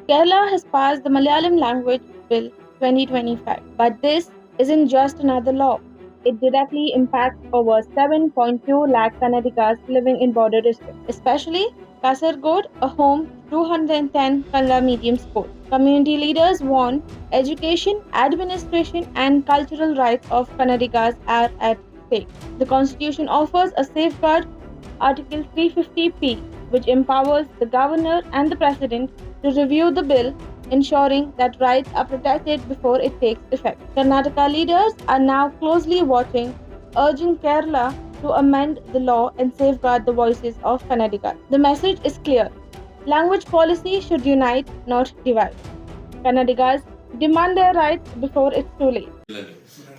Kerala has passed the Malayalam Language Bill 2025, but this isn't just another law. It directly impacts over 7.2 lakh Kannadigas living in border districts, especially Kasargod, a home to 210 Kannada medium schools. Community leaders warn education, administration, and cultural rights of Kannadigas are at stake. The Constitution offers a safeguard, Article 350p, which empowers the governor and the president to review the bill, ensuring that rights are protected before it takes effect. Karnataka leaders are now closely watching, urging Kerala to amend the law and safeguard the voices of Kannadigas. The message is clear. Language policy should unite, not divide. Kannadigas demand their rights before it's too late.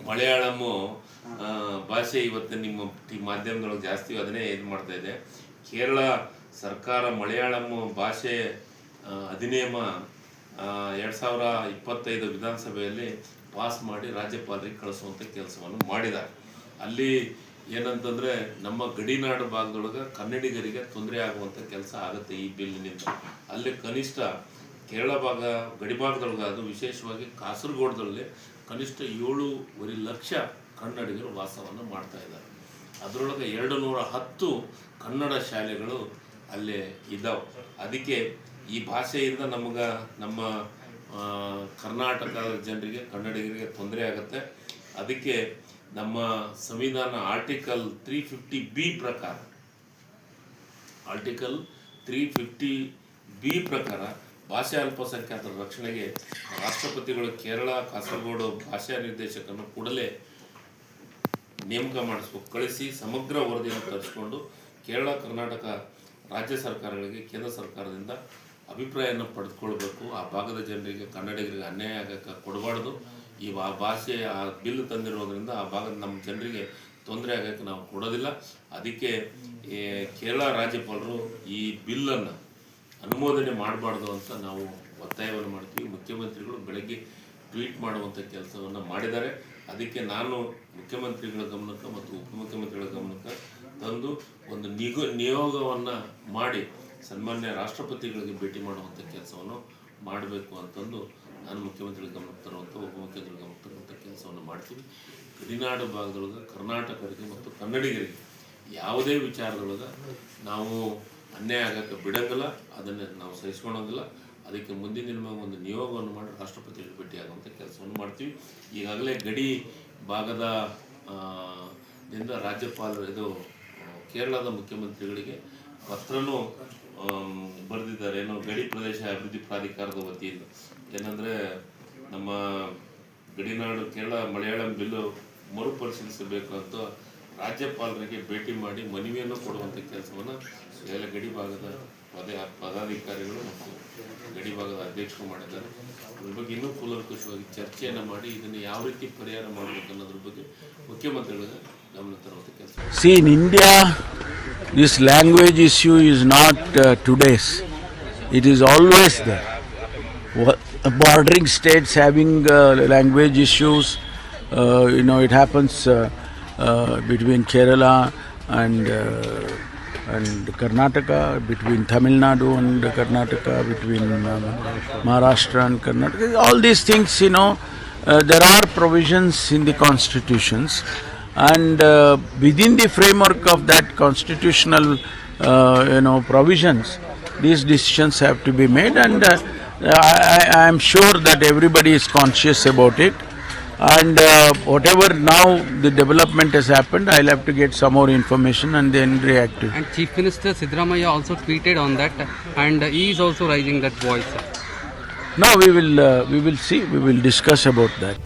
Malayalam ಭಾಷೆ ಇವತ್ತು ನಿಮ್ಮ ಮಾಧ್ಯಮದೊಳಗೆ ಜಾಸ್ತಿ ಅದನ್ನೇ ಇದು ಮಾಡ್ತಾ ಇದೆ. ಕೇರಳ ಸರ್ಕಾರ ಮಲಯಾಳಮ್ಮು ಭಾಷೆ ಅಧಿನಿಯಮ 2025 ವಿಧಾನಸಭೆಯಲ್ಲಿ ಪಾಸ್ ಮಾಡಿ ರಾಜ್ಯಪಾಲರಿಗೆ ಕಳಿಸುವಂಥ ಕೆಲಸವನ್ನು ಮಾಡಿದ್ದಾರೆ. ಅಲ್ಲಿ ಏನಂತಂದರೆ ನಮ್ಮ ಗಡಿನಾಡು ಭಾಗದೊಳಗೆ ಕನ್ನಡಿಗರಿಗೆ ತೊಂದರೆ ಆಗುವಂಥ ಕೆಲಸ ಆಗುತ್ತೆ ಈ ಬಿಲ್ನಿಂದ. ಅಲ್ಲಿ ಕನಿಷ್ಠ ಕೇರಳ ಭಾಗ ಗಡಿಭಾಗದೊಳಗೆ, ಅದು ವಿಶೇಷವಾಗಿ ಕಾಸರಗೋಡದಲ್ಲಿ ಕನಿಷ್ಠ 7.5 ಲಕ್ಷ ಕನ್ನಡಿಗರು ವಾಸವನ್ನು ಮಾಡ್ತಾ ಇದ್ದಾರೆ. ಅದರೊಳಗೆ 210 ಕನ್ನಡ ಶಾಲೆಗಳು ಅಲ್ಲೇ ಇದ್ದಾವೆ. ಅದಕ್ಕೆ ಈ ಭಾಷೆಯಿಂದ ನಮ್ಮ ಕರ್ನಾಟಕದ ಜನರಿಗೆ, ಕನ್ನಡಿಗರಿಗೆ ತೊಂದರೆ ಆಗುತ್ತೆ. ಅದಕ್ಕೆ ನಮ್ಮ ಸಂವಿಧಾನ ಆರ್ಟಿಕಲ್ 350B ಪ್ರಕಾರ ಭಾಷಾ ಅಲ್ಪಸಂಖ್ಯಾತರ ರಕ್ಷಣೆಗೆ ರಾಷ್ಟ್ರಪತಿಗಳು ಕೇರಳ ಕಾಸರಗೋಡು ಭಾಷಾ ನಿರ್ದೇಶಕರನ್ನು ಕೂಡಲೇ ನೇಮಕ ಮಾಡಿಸ್ಬೇಕು. ಕಳಿಸಿ ಸಮಗ್ರ ವರದಿಯನ್ನು ತರಿಸಿಕೊಂಡು ಕೇರಳ, ಕರ್ನಾಟಕ ರಾಜ್ಯ ಸರ್ಕಾರಗಳಿಗೆ ಕೇಂದ್ರ ಸರ್ಕಾರದಿಂದ ಅಭಿಪ್ರಾಯವನ್ನು ಪಡೆದುಕೊಳ್ಬೇಕು. ಆ ಭಾಗದ ಜನರಿಗೆ, ಕನ್ನಡಿಗರಿಗೆ ಅನ್ಯಾಯ ಆಗಕ್ಕೆ ಕೊಡಬಾರ್ದು. ಈ ಭಾಷೆ ಆ ಬಿಲ್ ತಂದಿರೋದ್ರಿಂದ ಆ ಭಾಗದ ನಮ್ಮ ಜನರಿಗೆ ತೊಂದರೆ ಆಗೋಕ್ಕೆ ನಾವು ಕೊಡೋದಿಲ್ಲ. ಅದಕ್ಕೆ ಕೇರಳ ರಾಜ್ಯಪಾಲರು ಈ ಬಿಲ್ಲನ್ನು ಅನುಮೋದನೆ ಮಾಡಬಾರ್ದು ಅಂತ ನಾವು ಒತ್ತಾಯವನ್ನು ಮಾಡ್ತೀವಿ. ಮುಖ್ಯಮಂತ್ರಿಗಳು ಬೆಳಗ್ಗೆ ಟ್ವೀಟ್ ಮಾಡುವಂಥ ಕೆಲಸವನ್ನು ಮಾಡಿದ್ದಾರೆ. ಅದಕ್ಕೆ ನಾನು ಮುಖ್ಯಮಂತ್ರಿಗಳ ಗಮನಕ್ಕೆ ಮತ್ತು ಉಪಮುಖ್ಯಮಂತ್ರಿಗಳ ಗಮನಕ್ಕೆ ತಂದು ಒಂದು ನಿಯೋಗವನ್ನು ಮಾಡಿ ಸನ್ಮಾನ್ಯ ರಾಷ್ಟ್ರಪತಿಗಳಿಗೆ ಭೇಟಿ ಮಾಡುವಂಥ ಕೆಲಸವನ್ನು ಮಾಡಬೇಕು ಅಂತಂದು ನಾನು ಮುಖ್ಯಮಂತ್ರಿಗಳ ಗಮನಕ್ಕೆ ತರುವಂಥ, ಉಪಮುಖ್ಯಮಂತ್ರಿಗಳ ಗಮನಕ್ಕೆ ತರುವಂಥ ಕೆಲಸವನ್ನು ಮಾಡ್ತೀವಿ. ಗಡಿನಾಡು ಭಾಗದೊಳಗೆ ಕರ್ನಾಟಕರಿಗೆ ಮತ್ತು ಕನ್ನಡಿಗರಿಗೆ ಯಾವುದೇ ವಿಚಾರದೊಳಗೆ ನಾವು ಅನ್ಯಾಯ ಆಗೋಕ್ಕೆ ಬಿಡೋಂಗಿಲ್ಲ, ಅದನ್ನು ನಾವು ಸಹಿಸ್ಕೊಳೋಂಗಿಲ್ಲ. ಅದಕ್ಕೆ ಮುಂದಿನ ದಿನ ಒಂದು ನಿಯೋಗವನ್ನು ಮಾಡಿ ರಾಷ್ಟ್ರಪತಿಗಳಿಗೆ ಭೇಟಿಯಾಗುವಂಥ ಕೆಲಸವನ್ನು ಮಾಡ್ತೀವಿ. ಈಗಾಗಲೇ ಗಡಿ ಭಾಗದ ದಿಂದ ರಾಜ್ಯಪಾಲರು ಕೇರಳದ ಮುಖ್ಯಮಂತ್ರಿಗಳಿಗೆ ಪತ್ರನೂ ಬರೆದಿದ್ದಾರೆ. ಏನೋ ಗಡಿ ಪ್ರದೇಶ ಅಭಿವೃದ್ಧಿ ಪ್ರಾಧಿಕಾರದ ವತಿಯಿಂದ ಏನಂದರೆ ನಮ್ಮ ಗಡಿನಾಡು ಕೇರಳ ಮಲಯಾಳಂ ಬಿಲ್ಲು ಮರುಪರಿಶೀಲಿಸಬೇಕು ಅಂತ ರಾಜ್ಯಪಾಲರಿಗೆ ಭೇಟಿ ಮಾಡಿ ಮನವಿಯನ್ನು ಕೊಡುವಂಥ ಕೆಲಸವನ್ನು ಎಲ್ಲ ಗಡಿ ಭಾಗದ ಪದಾಧಿಕಾರಿಗಳು ಮತ್ತು ಗಡಿ ಭಾಗದ ಅಧ್ಯಕ್ಷರು ಮಾಡಿದ್ದಾರೆ. ಅದ್ರ ಬಗ್ಗೆ ಇನ್ನೂ ಕೂಲಂಕುಷವಾಗಿ ಚರ್ಚೆಯನ್ನು ಮಾಡಿ ಇದನ್ನು ಯಾವ ರೀತಿ ಪರಿಹಾರ ಮಾಡಬೇಕು ಅನ್ನೋದ್ರ ಬಗ್ಗೆ ಮುಖ್ಯಮಂತ್ರಿಗಳಿಗೆ ಗಮನ ತರುವಂಥ ಕೆಲಸ. See, in India, this language issue is not today's. It is always there. Bordering states having language issues, it happens between Kerala and Karnataka, between Tamil Nadu and Karnataka, between Maharashtra and Karnataka. All these things, there are provisions in the constitutions, and within the framework of that constitutional, provisions, these decisions have to be made, and I am sure that everybody is conscious about it. And whatever now the development has happened, I'll have to get some more information and then react to it. And Chief Minister Siddaramaiah also tweeted on that, and he is also raising that voice. No, we will see. We will discuss about that.